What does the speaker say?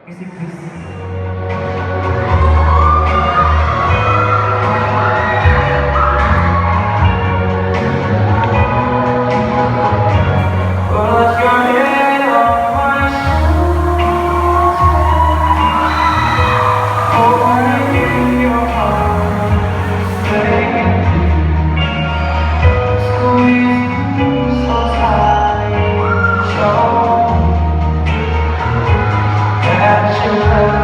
Music please. Put your head on my shoulder, hold me in your arms, stay, squeeze so tight, show that you love.